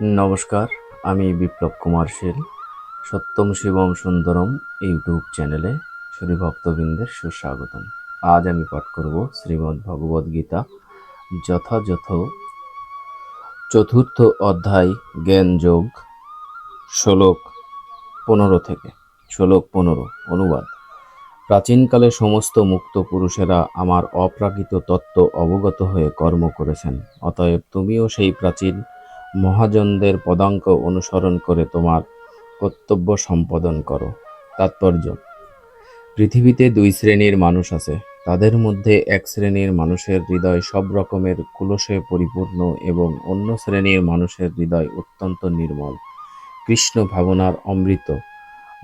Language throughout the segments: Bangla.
নমস্কার, আমি বিপ্লব কুমার শীল। সত্যম শিবম সুন্দরম ইউটিউব চ্যানেলে শুধু ভক্তবৃন্দের সুস্বাগতম। আজ আমি পাঠ করব শ্রীমদ্ ভগবদ গীতা যথাযথ চতুর্থ অধ্যায় জ্ঞান যোগ শ্লোক 15 থেকে। শ্লোক 15 অনুবাদ। প্রাচীনকালে সমস্ত মুক্ত পুরুষেরা আমার অপ্রাকৃত তত্ত্ব অবগত হয়ে কর্ম করেছেন, অতএব তুমিও সেই প্রাচীন মহাজনদের পদাঙ্ক অনুসরণ করে তোমার কর্তব্য সম্পাদন করো। তাৎপর্য: পৃথিবীতে দুই শ্রেণীর মানুষ আছে। তাদের মধ্যে এক শ্রেণীর মানুষের হৃদয় সব রকমের কুলসে পরিপূর্ণ এবং অন্য শ্রেণীর মানুষের হৃদয় অত্যন্ত নির্মল, কৃষ্ণ ভাবনার অমৃত।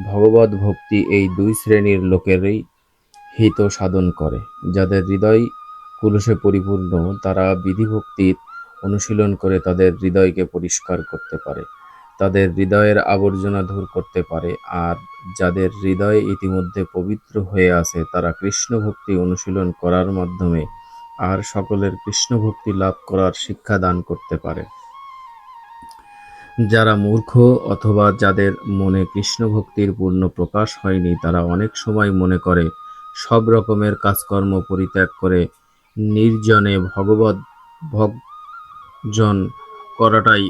ভগবদ ভক্তি এই দুই শ্রেণীর লোকেরই হিত সাধন করে। যাদের হৃদয় কুলসে পরিপূর্ণ, তারা বিধিভক্তির অনুশীলন করে তাদের হৃদয়কে পরিষ্কার করতে পারে, তাদের হৃদয়ের আবর্জনা দূর করতে পারে। আর যাদের হৃদয় ইতিমধ্যে পবিত্র হয়ে আছে, তারা কৃষ্ণ ভক্তি অনুশীলন করার মাধ্যমে আর সকলের কৃষ্ণ ভক্তি লাভ করার শিক্ষা দান করতে পারে। যারা মূর্খ অথবা যাদের মনে কৃষ্ণ ভক্তির পূর্ণ প্রকাশ হয়নি, তারা অনেক সময় মনে করে সব রকমের কাজকর্ম পরিত্যাগ করে নির্জনে ভগবদ ভজন করাটাই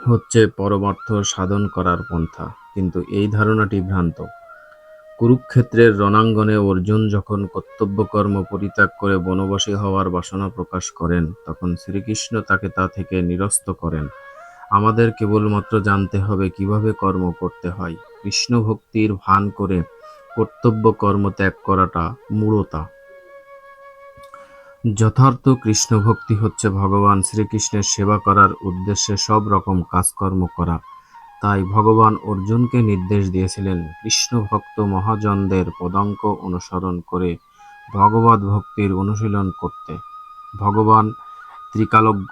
হচ্ছে পরমার্থ সাধন করার পন্থা। কিন্তু এই ধারণাটি ভ্রান্ত। কুরুক্ষেত্রের রণাঙ্গনে অর্জুন যখন কর্তব্য কর্ম পরিত্যাগ করে বনবাসী হওয়ার বাসনা প্রকাশ করেন, তখন শ্রীকৃষ্ণ তাকে তা থেকে নিরস্ত করেন। আমাদের কেবলমাত্র জানতে হবে কিভাবে কর্ম করতে হয়। কৃষ্ণ ভক্তির ভান করে কর্তব্য কর্ম ত্যাগ করাটা মূঢ়তা। যথার্থ কৃষ্ণ ভক্তি হচ্ছে ভগবান শ্রীকৃষ্ণের সেবা করার উদ্দেশ্যে সব রকম কাজকর্ম করা। তাই ভগবান অর্জুনকে নির্দেশ দিয়েছিলেন কৃষ্ণ ভক্ত মহাজনদের পদাঙ্ক অনুসরণ করে ভগবদ ভক্তির অনুশীলন করতে। ভগবান ত্রিকালজ্ঞ,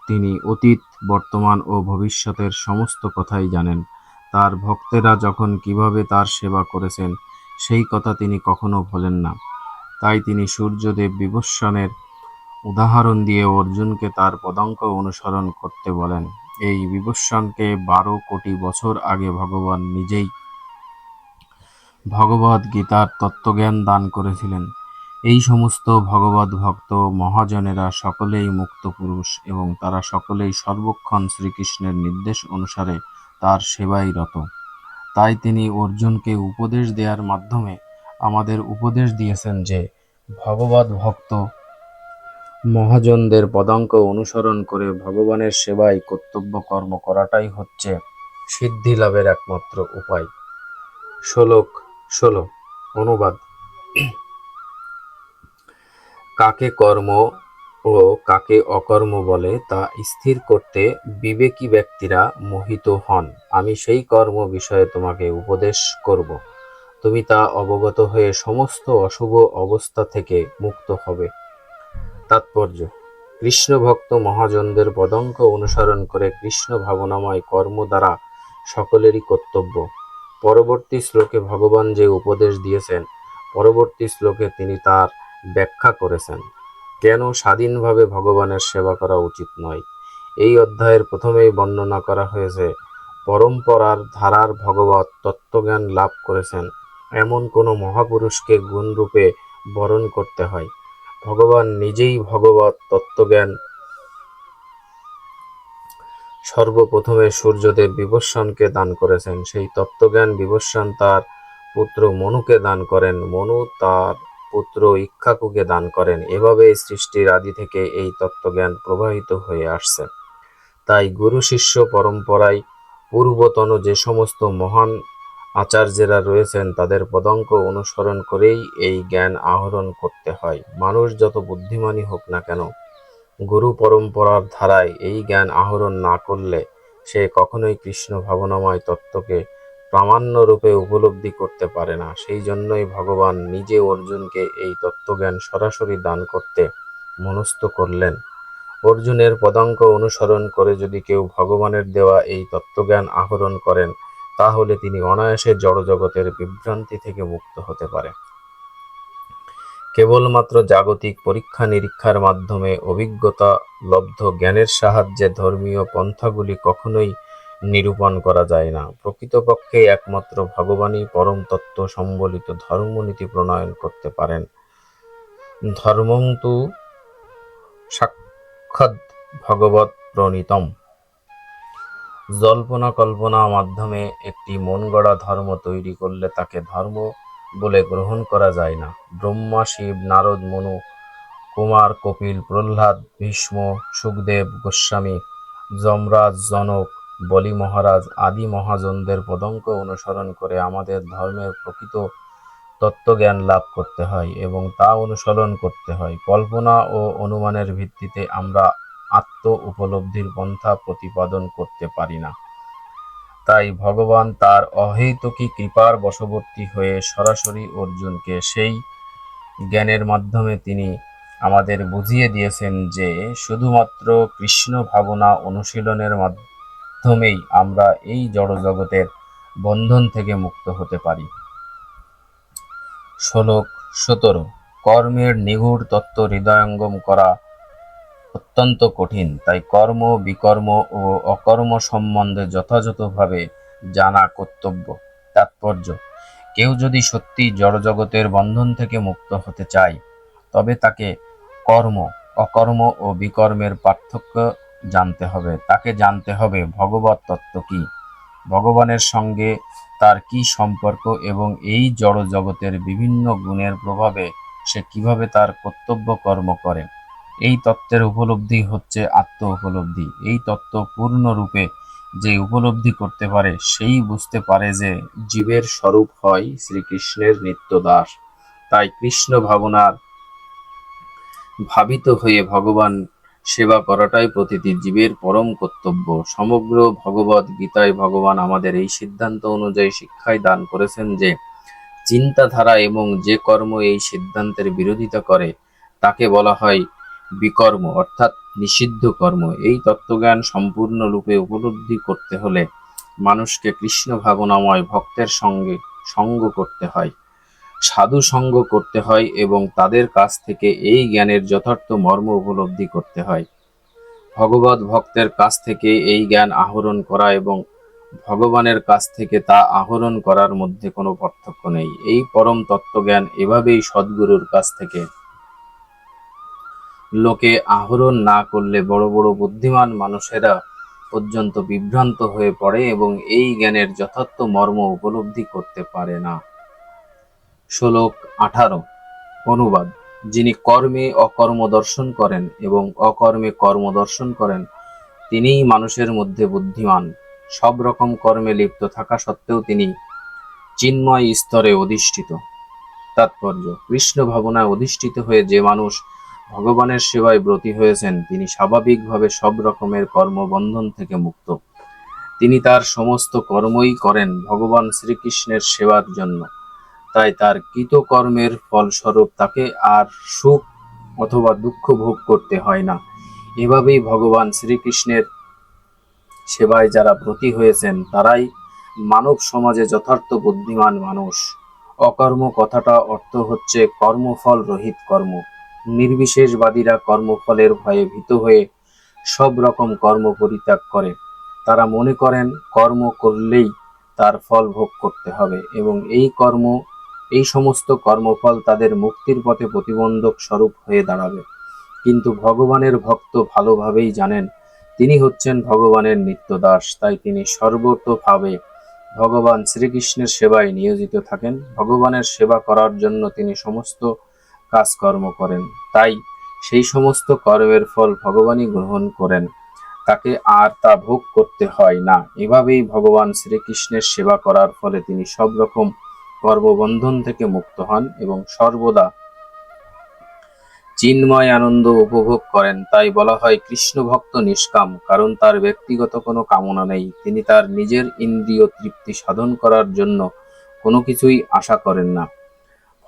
তিনি অতীত, বর্তমান ও ভবিষ্যতের সমস্ত কথাই জানেন। তার ভক্তেরা যখন কিভাবে তার সেবা করেছেন, সেই কথা তিনি কখনো ভোলেন না। তাই তিনি সূর্যদেব বিবস্বানের উদাহরণ দিয়ে অর্জুনকে তার পদাঙ্ক অনুসরণ করতে বলেন। এই বিবস্বানকে 12 কোটি বছর আগে ভগবান নিজেই ভগবদ গীতার তত্ত্বজ্ঞান দান করেছিলেন। এই সমস্ত ভগবদ ভক্ত মহাজনেরা সকলেই মুক্ত পুরুষ এবং তারা সকলেই সর্বক্ষণ শ্রীকৃষ্ণের নির্দেশ অনুসারে তার সেবায় রত। তাই তিনি অর্জুনকে উপদেশ দেওয়ার মাধ্যমে আমাদের উপদেশ দিয়েছেন যে ভগবদ ভক্ত মহাজনদের পদাঙ্ক অনুসরণ করে ভগবানের সেবায় কর্তব্য কর্ম করাটাই হচ্ছে সিদ্ধি লাভের একমাত্র উপায়। শ্লোক 16 অনুবাদ। কাকে কর্ম ও কাকে অকর্ম বলে তা স্থির করতে বিবেকী ব্যক্তিরা মোহিত হন। আমি সেই কর্ম বিষয়ে তোমাকে উপদেশ করব, তুমি তা অবগত হয়ে সমস্ত অশুভ অবস্থা থেকে মুক্ত হবে। তাৎপর্য: কৃষ্ণ ভক্ত মহাজনদের পদাঙ্ক অনুসরণ করে কৃষ্ণ ভাবনাময় কর্ম দ্বারা সকলেরই কর্তব্য। পরবর্তী শ্লোকে ভগবান যে উপদেশ দিয়েছেন, পরবর্তী শ্লোকে তিনি তার ব্যাখ্যা করেছেন কেন স্বাধীনভাবে ভগবানের সেবা করা উচিত নয়। এই অধ্যায়ের প্রথমেই বর্ণনা করা হয়েছে পরম্পরার ধারার ভগবত তত্ত্বজ্ঞান লাভ করেছেন এমন কোনো মহাপুরুষকে গুণরূপে বরণ করতে হয়। ভগবান নিজেই ভগবত তত্ত্বজ্ঞান সর্বপ্রথমে সূর্যদেব বিবস্বানকে দান করেছেন। সেই তত্ত্বজ্ঞান বিবস্বান তার পুত্র মনুকে দান করেন, মনু তার পুত্র ইক্ষ্বাকুকে দান করেন। এভাবে সৃষ্টির আদি থেকে এই তত্ত্বজ্ঞান প্রবাহিত হয়ে আসছে। তাই গুরু শিষ্য পরম্পরায় পূর্বতন যে সমস্ত মহান আচার্যেরা রয়েছেন, তাদের পদাঙ্ক অনুসরণ করেই এই জ্ঞান আহরণ করতে হয়। মানুষ যত বুদ্ধিমানই হোক না কেন, গুরু পরম্পরার ধারায় এই জ্ঞান আহরণ না করলে সে কখনোই কৃষ্ণ ভাবনাময় তত্ত্বকে প্রামাণ্যরূপে উপলব্ধি করতে পারে না। সেই জন্যই ভগবান নিজে অর্জুনকে এই তত্ত্বজ্ঞান সরাসরি দান করতে মনস্থ করলেন। অর্জুনের পদাঙ্ক অনুসরণ করে যদি কেউ ভগবানের দেওয়া এই তত্ত্বজ্ঞান আহরণ করেন, তাহলে তিনি অনায়াসে জড়জগতের বিভ্রান্তি থেকে মুক্ত হতে পারে। কেবলমাত্র জাগতিক পরীক্ষা নিরীক্ষার মাধ্যমে অভিজ্ঞতা লব্ধ জ্ঞানের সাহায্যে ধর্মীয় পন্থাগুলি কখনোই নিরূপণ করা যায় না। প্রকৃতপক্ষে একমাত্র ভগবানই পরম তত্ত্ব সম্বলিত ধর্মনীতি প্রণয়ন করতে পারেন। ধর্মং তু সাক্ষাৎ ভগবৎ প্রণীতম। জল্পনা কল্পনা মাধ্যমে একটি মনগড়া ধর্ম তৈরি করলে তাকে ধর্ম বলে গ্রহণ করা যায় না। ব্রহ্মা, শিব, নারদ, মনু, কুমার, কপিল, প্রহ্লাদ, ভীষ্ম, সুখদেব গোস্বামী, যমরাজ, জনক, বলি মহারাজ আদি মহাজনদের পদঙ্ক অনুসরণ করে আমাদের ধর্মের প্রকৃত তত্ত্বজ্ঞান লাভ করতে হয় এবং তা অনুসরণ করতে হয়। কল্পনা ও অনুমানের ভিত্তিতে আমরা আত্ম উপলব্ধির পন্থা প্রতিপাদন করতে পারি না। তাই ভগবান তার অহেতুকী কৃপার বশবর্তী হয়ে সরাসরি অর্জুনকে সেই জ্ঞানের মাধ্যমে তিনি আমাদের বুঝিয়ে দিয়েছেন যে শুধুমাত্র কৃষ্ণ ভাবনা অনুশীলনের মাধ্যমেই আমরা এই জড় জগতের বন্ধন থেকে মুক্ত হতে পারি। শ্লোক 17। কর্মের নিগূঢ় তত্ত্ব হৃদয়ঙ্গম করা অত্যন্ত কঠিন, তাই কর্ম, বিকর্ম ও অকর্ম সম্বন্ধে যথাযথভাবে জানা কর্তব্য। তাৎপর্য: কেউ যদি সত্যি জড়জগতের বন্ধন থেকে মুক্ত হতে চায়, তবে তাকে কর্ম, অকর্ম ও বিকর্মের পার্থক্য জানতে হবে। তাকে জানতে হবে ভগবৎ তত্ত্ব কি, ভগবানের সঙ্গে তার কি সম্পর্ক এবং এই জড় জগতের বিভিন্ন গুণের প্রভাবে সে কিভাবে তার কর্তব্য কর্ম করে। এই তত্ত্বের উপলব্ধি হচ্ছে আত্ম উপলব্ধি। এই তত্ত্ব পূর্ণরূপে যে উপলব্ধি করতে পারে সেই বুঝতে পারে যে জীবের স্বরূপ হয় শ্রীকৃষ্ণের নিত্য দাস। তাই কৃষ্ণ ভাবনার ভাবিত হয়ে ভগবান সেবা করাটাই প্রতিটি জীবের পরম কর্তব্য। সমগ্র ভগবদ গীতায় ভগবান আমাদের এই সিদ্ধান্ত অনুযায়ী শিক্ষায় দান করেছেন যে চিন্তাধারা এবং যে কর্ম এই সিদ্ধান্তের বিরোধিতা করে তাকে বলা হয় বিকর্ম, অর্থাৎ নিষিদ্ধ কর্ম। এই তত্ত্বজ্ঞান সম্পূর্ণরূপে উপলব্ধি করতে হলে মানুষকে কৃষ্ণ ভাবনাময় ভক্তের সঙ্গে সঙ্গ করতে হয়, সাধু সঙ্গ করতে হয় এবং তাদের কাছ থেকে এই জ্ঞানের যথার্থ মর্ম উপলব্ধি করতে হয়। ভগবৎ ভক্তের কাছ থেকে এই জ্ঞান আহরণ করা এবং ভগবানের কাছ থেকে তা আহরণ করার মধ্যে কোনো পার্থক্য নেই। এই পরম তত্ত্বজ্ঞান এভাবেই সদ্গুরুর কাছ থেকে লোকে আহরণ না করলে বড় বড় বুদ্ধিমান মানুষেরা পর্যন্ত বিভ্রান্ত হয়ে পড়ে এবং এই জ্ঞানের যথার্থ মর্ম উপলব্ধি করতে পারে না। শ্লোক 18। অনুবাদ: যিনি কর্মে অকর্ম দর্শন করেন এবং অকর্মে কর্ম দর্শন করেন, তিনিই মানুষের মধ্যে বুদ্ধিমান। সব রকম কর্মে লিপ্ত থাকা সত্ত্বেও তিনি চিন্ময় স্তরে অধিষ্ঠিত। তাৎপর্য: কৃষ্ণ ভাবনায় অধিষ্ঠিত হয়ে যে মানুষ ভগবানের সেবায় ব্রতী হয়েছেন তিনি স্বাভাবিকভাবে সব রকমের কর্মবন্ধন থেকে মুক্ত। তিনি তার সমস্ত কর্মই করেন ভগবান শ্রীকৃষ্ণের সেবার জন্য। তাই তার কৃতকর্মের ফলস্বরূপ তাকে আর সুখ অথবা দুঃখ ভোগ করতে হয় না। এভাবেই ভগবান শ্রীকৃষ্ণের সেবায় যারা ব্রতী হয়েছেন তারাই মানব সমাজে যথার্থ বুদ্ধিমান মানুষ। অকর্ম কথাটা অর্থ হচ্ছে কর্মফল রহিত কর্ম। নির্বিশেষবাদীরা কর্মফলের ভয়ে ভীত হয়ে সব রকম কর্ম পরিত্যাগ করে। তারা মনে করেন কর্ম করলেই তার ফল ভোগ করতে হবে এবং এই সমস্ত কর্মফল তাদের মুক্তির পথে প্রতিবন্ধক স্বরূপ হয়ে দাঁড়াবে। কিন্তু ভগবানের ভক্ত ভালোভাবেই জানেন তিনি হচ্ছেন ভগবানের নিত্য দাস, তাই তিনি সর্বতোভাবে ভগবান শ্রীকৃষ্ণের সেবায় নিয়োজিত থাকেন। ভগবানের সেবা করার জন্য তিনি সমস্ত কাজকর্ম করেন, তাই সেই সমস্ত কর্মের ফল ভগবানই গ্রহণ করেন, তাকে আর তা ভোগ করতে হয় না। এভাবেই ভগবান শ্রীকৃষ্ণের সেবা করার ফলে তিনি সব রকম কর্মবন্ধন থেকে মুক্ত হন এবং সর্বদা চিন্ময় আনন্দ উপভোগ করেন। তাই বলা হয় কৃষ্ণ ভক্ত নিষ্কাম, কারণ তার ব্যক্তিগত কোনো কামনা নেই। তিনি তার নিজের ইন্দ্রিয় তৃপ্তি সাধন করার জন্য কোনো কিছুই আশা করেন না।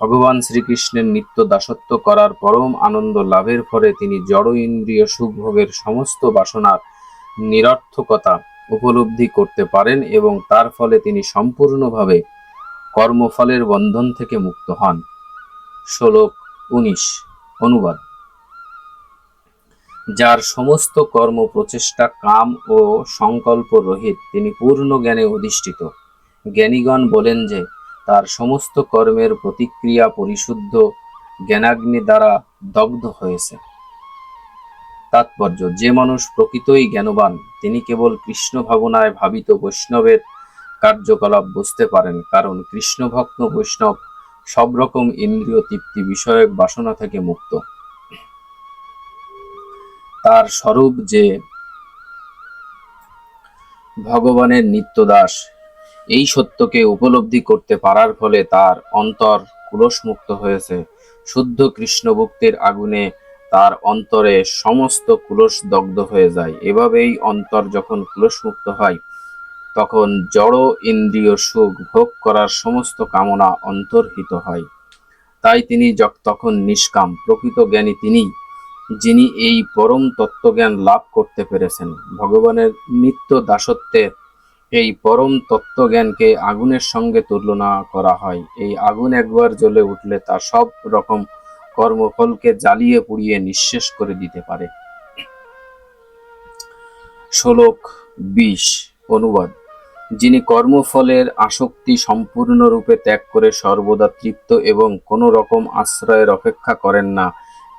ভগবান শ্রীকৃষ্ণের নিত্য দাসত্ব করার পরম আনন্দ লাভের ফলে তিনি জড় ইন্দ্রিয় সুখভোগের সমস্ত বাসনার নিরর্থকতা উপলব্ধি করতে পারেন এবং তার ফলে তিনি সম্পূর্ণভাবে কর্মফলের বন্ধন থেকে মুক্ত হন। শ্লোক 19। অনুবাদ: যার সমস্ত কর্ম প্রচেষ্টা কাম ও সংকল্প রহিত, তিনি পূর্ণ জ্ঞানে অধিষ্ঠিত। জ্ঞানীগণ বলেন যে, তার সমস্ত কর্মের প্রতিক্রিয়া পরিশুদ্ধ জ্ঞানাগ্নি দ্বারা দগ্ধ হয়েছে। তাৎপর্য: যে মানুষ প্রকৃতই জ্ঞানবান, তিনি কেবল কৃষ্ণ ভাবনায় ভাবিত বৈষ্ণবের কার্যকলাপ বুঝতে পারেন, কারণ কৃষ্ণভক্ত বৈষ্ণব সব রকম ইন্দ্রিয় তৃপ্তি বিষয়ক বাসনা থেকে মুক্ত। তার স্বরূপ যে ভগবানের নিত্যদাস, এই সত্যকে উপলব্ধি করতে পারার ফলে তার অন্তর কুলসমুক্ত হয়েছে। শুদ্ধ কৃষ্ণ ভক্তির আগুনে তার অন্তরে সমস্ত কুলস দগ্ধ হয়ে যায়। এভাবেই অন্তর যখন কুলসমুক্ত হয়, তখন জড় ইন্দ্রিয় সুখ ভোগ করার সমস্ত কামনা অন্তর্হিত হয়। তাই তিনি তখন নিষ্কাম। প্রকৃত জ্ঞানী তিনি, যিনি এই পরম তত্ত্বজ্ঞান লাভ করতে পেরেছেন। ভগবানের নিত্য দাসত্বের এই পরম তত্ত্বজ্ঞানকে আগুনের সঙ্গে তুলনা করা হয়। এই আগুন একবার জ্বলে উঠলে তা সব রকম কর্মফলকে জ্বালিয়ে পুড়িয়ে নিঃশেষ করে দিতে পারে। শ্লোক 20। অনুবাদ: যিনি কর্মফলের আসক্তি সম্পূর্ণরূপে ত্যাগ করে সর্বদা তৃপ্ত এবং কোনো রকম আশ্রয়ের অপেক্ষা করেন না,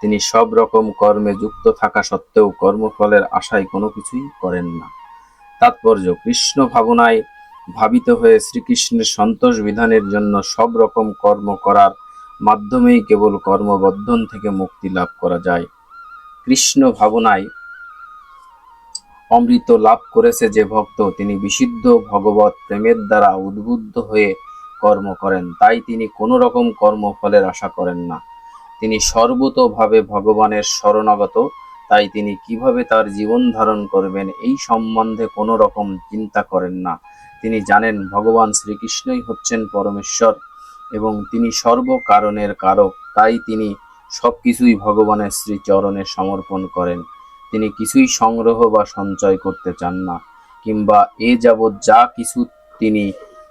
তিনি সব রকম কর্মে যুক্ত থাকা সত্ত্বেও কর্মফলের আশায় কোনো কিছুই করেন না। তাৎপর্য: কৃষ্ণ ভাবনায় ভাবিত হয়ে শ্রীকৃষ্ণের সন্তোষ বিধানের জন্য সব রকম কর্ম করার মাধ্যমেই কেবল কর্মবন্ধন থেকে মুক্তি লাভ করা যায়। কৃষ্ণ ভাবনায় অমৃত লাভ করেছে যে ভক্ত, তিনি বিশুদ্ধ ভগবৎ প্রেমের দ্বারা উদ্বুদ্ধ হয়ে কর্ম করেন। তাই তিনি কোনো রকম কর্মফলের আশা করেন না। তিনি সর্বতোভাবে ভগবানের শরণাগত। তাই তিনি কিভাবে তার জীবন ধারণ করবেন এই সম্বন্ধে কোনো রকম চিন্তা করেন না। তিনি জানেন ভগবান শ্রীকৃষ্ণই হচ্ছেন পরমেশ্বর এবং তিনি সর্বকারণের কারক। তাই তিনি সবকিছুই ভগবানের শ্রীচরণে সমর্পণ করেন। তিনি কিছুই সংগ্রহ বা সঞ্চয় করতে চান না, কিংবা এ যাবৎ যা কিছু তিনি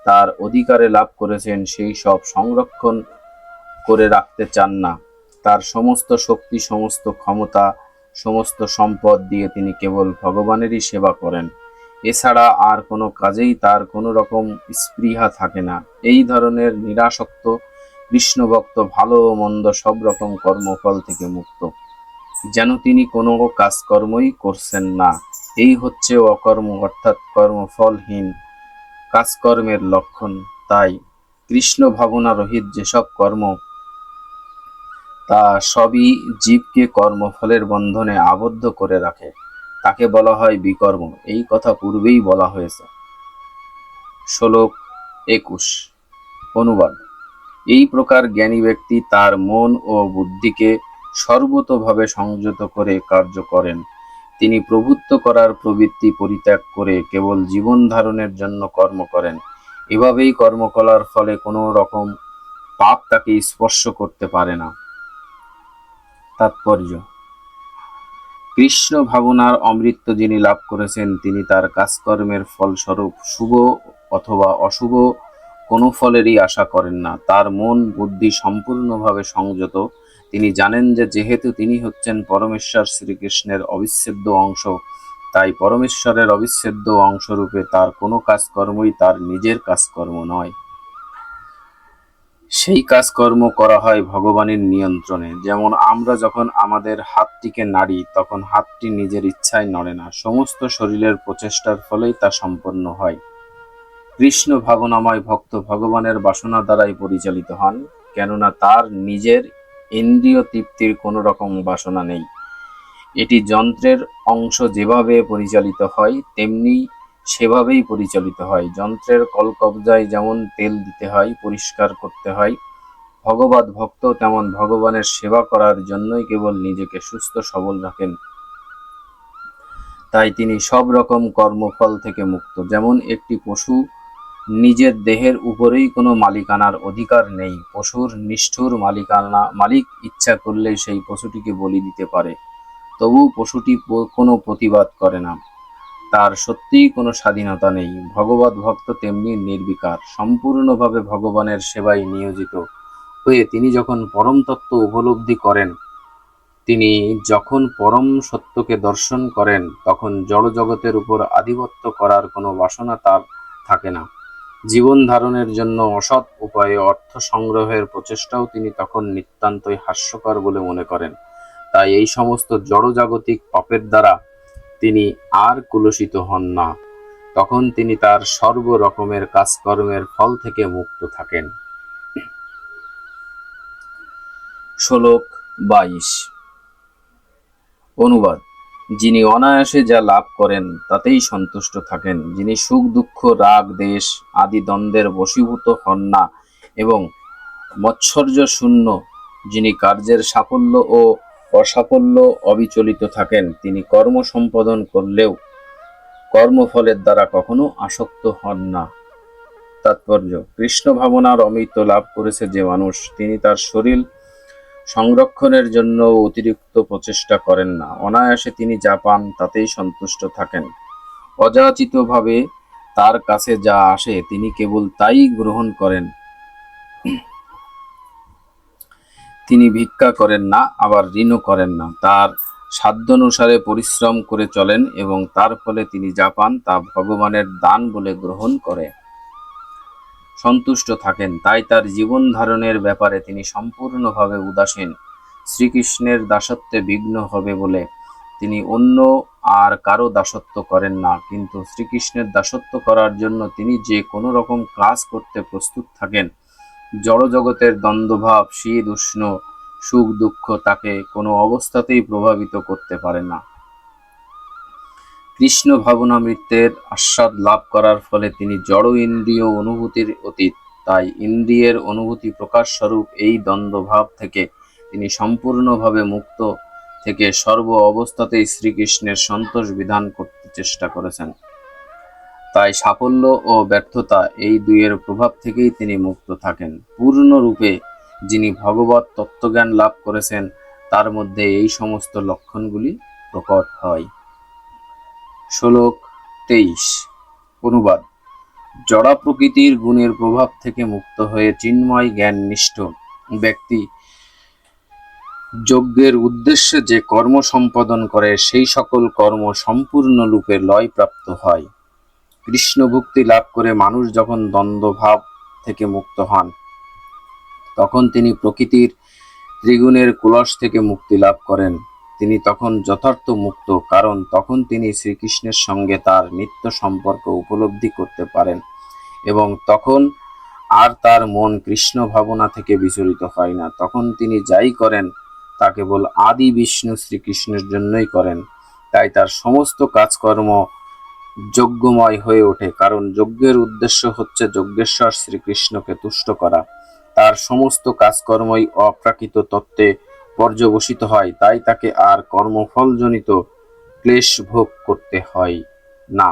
তার অধিকারে লাভ করেছেন সেই সব সংরক্ষণ করে রাখতে চান না। তার সমস্ত শক্তি, সমস্ত ক্ষমতা, সমস্ত সম্পদ দিয়ে তিনি কেবল ভগবানেরই সেবা করেন। এছাড়া আর কোনো কাজেই তার কোনো রকম স্পৃহা থাকে না। এই ধরনের নিরাসক্ত কৃষ্ণভক্ত ভালো ও মন্দ সব রকম কর্মফল থেকে মুক্ত, যেন তিনি কোনো কাজকর্মই করছেন না। এই হচ্ছে অকর্ম অর্থাৎ কর্মফলহীন কাজকর্মের লক্ষণ। তাই কৃষ্ণ ভাবনা রহিত যেসব কর্ম, তা সবই জীবকে কর্মফলের বন্ধনে আবদ্ধ করে রাখে, তাকে বলা হয় বিকর্ম। এই কথা পূর্বেই বলা হয়েছে। শ্লোক 21। অনুবাদ: এই প্রকার জ্ঞানী ব্যক্তি তার মন ও বুদ্ধিকে সর্বতোভাবে সংযত করে কার্য করেন। তিনি প্রভুত্ব করার প্রবৃত্তি পরিত্যাগ করে কেবল জীবন ধারণের জন্য কর্ম করেন। এভাবেই কর্ম করার ফলে কোনো রকম পাপ তাকে স্পর্শ করতে পারে না। তাৎপর্য: কৃষ্ণ ভাবনার অমৃত যিনি লাভ করেছেন, তিনি তার কাজকর্মের ফলস্বরূপ শুভ অথবা অশুভ কোনো ফলেরই আশা করেন না। তার মন বুদ্ধি সম্পূর্ণভাবে সংযত। তিনি জানেন যে যেহেতু তিনি হচ্ছেন পরমেশ্বর শ্রীকৃষ্ণের অবিচ্ছেদ্য অংশ, তাই পরমেশ্বরের অবিচ্ছেদ্য অংশরূপে তার কোনো কাজকর্মই তার নিজের কাজকর্ম নয়। সেই কাজকর্ম করা হয় ভগবানের নিয়ন্ত্রণে। যেমন আমরা যখন আমাদের হাতটিকে নাড়ি, তখন হাতটি নিজের ইচ্ছায় নড়ে না, সমস্ত শরীরের প্রচেষ্টার ফলেই তা সম্পন্ন হয়। কৃষ্ণ ভাবনাময় ভক্ত ভগবানের বাসনা দ্বারাই পরিচালিত হন, কেননা তার নিজের ইন্দ্রিয় তৃপ্তির কোনো রকম বাসনা নেই। এটি যন্ত্রের অংশ, যেভাবে পরিচালিত হয় তেমনি সেভাবেই পরিচালিত হয়। যন্ত্রের কলকবজায় যেমন তেল দিতে হয়, পরিষ্কার করতে হয়, ভগবৎ ভক্ত তেমন ভগবানের সেবা করার জন্যই কেবল নিজেকে সুস্থ সবল রাখেন। তাই তিনি সব রকম কর্মফল থেকে মুক্ত। যেমন একটি পশু, নিজের দেহের উপরেই কোনো মালিকানার অধিকার নেই। পশুর নিষ্ঠুর মালিক ইচ্ছা করলে সেই পশুটিকে বলি দিতে পারে, তবু পশুটি কোনো প্রতিবাদ করে না। তার সত্যিই কোনো স্বাধীনতা নেই। ভগবৎ ভক্ত তেমনি নির্বিকার, সম্পূর্ণভাবে ভগবানের সেবায় নিয়োজিত। হয়ে তিনি যখন পরম তত্ত্ব উপলব্ধি করেন, তিনি যখন পরম সত্যকে দর্শন করেন, তখন জড় জগতের উপর আধিপত্য করার কোনো বাসনা তার থাকে না। জীবন ধারণের জন্য অসৎ উপায়ে অর্থ সংগ্রহের প্রচেষ্টাও তিনি তখন নিতান্তই হাস্যকর বলে মনে করেন। তাই এই সমস্ত জড়জাগতিক পাপের দ্বারা তিনি আর কুলসিত হন না। তখন তিনি তার সর্ব রকমের কাজকর্মের ফল থেকে মুক্ত থাকেন। শ্লোক 22। অনুবাদ: যিনি অনায়াসে যা লাভ করেন তাতেই সন্তুষ্ট থাকেন, যিনি সুখ দুঃখ রাগ দেশ আদি দ্বন্দ্বের বশীভূত হন না এবং মৎসর্য শূন্য, যিনি কার্যের সাফল্য ও অসাফল্য অবিচলিত থাকেন, তিনি কর্ম সম্পাদন করলেও কর্মফলের দ্বারা কখনো আসক্ত হন না। তাৎপর্য: কৃষ্ণ ভাবনার অমৃত লাভ করেছে যে মানুষ, তিনি তার শরীর সংরক্ষণের জন্য অতিরিক্ত প্রচেষ্টা করেন না। অনায়াসে তিনি যা পান তাতেই সন্তুষ্ট থাকেন। অযাচিতভাবে তার কাছে যা আসে তিনি কেবল তাই গ্রহণ করেন। তিনি ভিক্ষা করেন না, আবার ঋণও করেন না। তার সাধ্যানুসারে পরিশ্রম করে চলেন এবং তার ফলে তিনি যা পান তা ভগবানের দান বলে গ্রহণ করে সন্তুষ্ট থাকেন। তাই তার জীবন ধারণের ব্যাপারে তিনি সম্পূর্ণভাবে উদাসীন। শ্রীকৃষ্ণের দাসত্বে বিঘ্ন হবে বলে তিনি অন্য আর কারো দাসত্ব করেন না, কিন্তু শ্রীকৃষ্ণের দাসত্ব করার জন্য তিনি যে কোনো রকম কাজ করতে প্রস্তুত থাকেন। জড়জগতের দ্বন্দ্বভাব, শীত উষ্ণ, সুখ দুঃখ তাকে কোনো অবস্থাতেই প্রভাবিত করতে পারে না। কৃষ্ণ ভাবনামৃতের আস্বাদ লাভ করার ফলে তিনি জড় ইন্দ্রিয় অনুভূতির অতীত। তাই ইন্দ্রিয়ের অনুভূতি প্রকাশ স্বরূপ এই দ্বন্দ্বভাব থেকে তিনি সম্পূর্ণভাবে মুক্ত থেকে সর্ব অবস্থাতেই শ্রীকৃষ্ণের সন্তোষ বিধান করতে চেষ্টা করেছেন। তাই সাফল্য ও ব্যর্থতা এই দুইয়ের প্রভাব থেকেই তিনি মুক্ত থাকেন। পূর্ণরূপে যিনি ভগবৎ তত্ত্বজ্ঞান লাভ করেছেন তার মধ্যে এই সমস্ত লক্ষণগুলি প্রকট হয়। শ্লোক 23। অনুবাদ: জড়া প্রকৃতির গুণের প্রভাব থেকে মুক্ত হয়ে চিন্ময় জ্ঞাননিষ্ঠ ব্যক্তি যজ্ঞের উদ্দেশ্যে যে কর্ম সম্পাদন করে সেই সকল কর্ম সম্পূর্ণরূপে লয়প্রাপ্ত হয়। কৃষ্ণ ভক্তি লাভ করে মানুষ যখন দ্বন্দ্বভাব থেকে মুক্ত হন, তখন তিনি প্রকৃতির ত্রিগুণের কুলস থেকে মুক্তি লাভ করেন। তিনি তখন যথার্থ মুক্ত, কারণ তখন তিনি শ্রীকৃষ্ণের সঙ্গে তার নিত্য সম্পর্ক উপলব্ধি করতে পারেন এবং তখন আর তার মন কৃষ্ণ ভাবনা থেকে বিচলিত হয় না। তখন তিনি যাই করেন তা কেবল আদি বিষ্ণু শ্রীকৃষ্ণের জন্যই করেন। তাই তার সমস্ত কাজকর্ম যজ্ঞময় হয়ে ওঠে, কারণ যজ্ঞের উদ্দেশ্য হচ্ছে যজ্ঞেশ্বর শ্রীকৃষ্ণকে তুষ্ট করা। তার সমস্ত কাজকর্মই অপ্রাকৃত তত্ত্বে পর্যবসিত হয়, তাই তাকে আর কর্মফলজনিত ক্লেশ ভোগ করতে হয় না।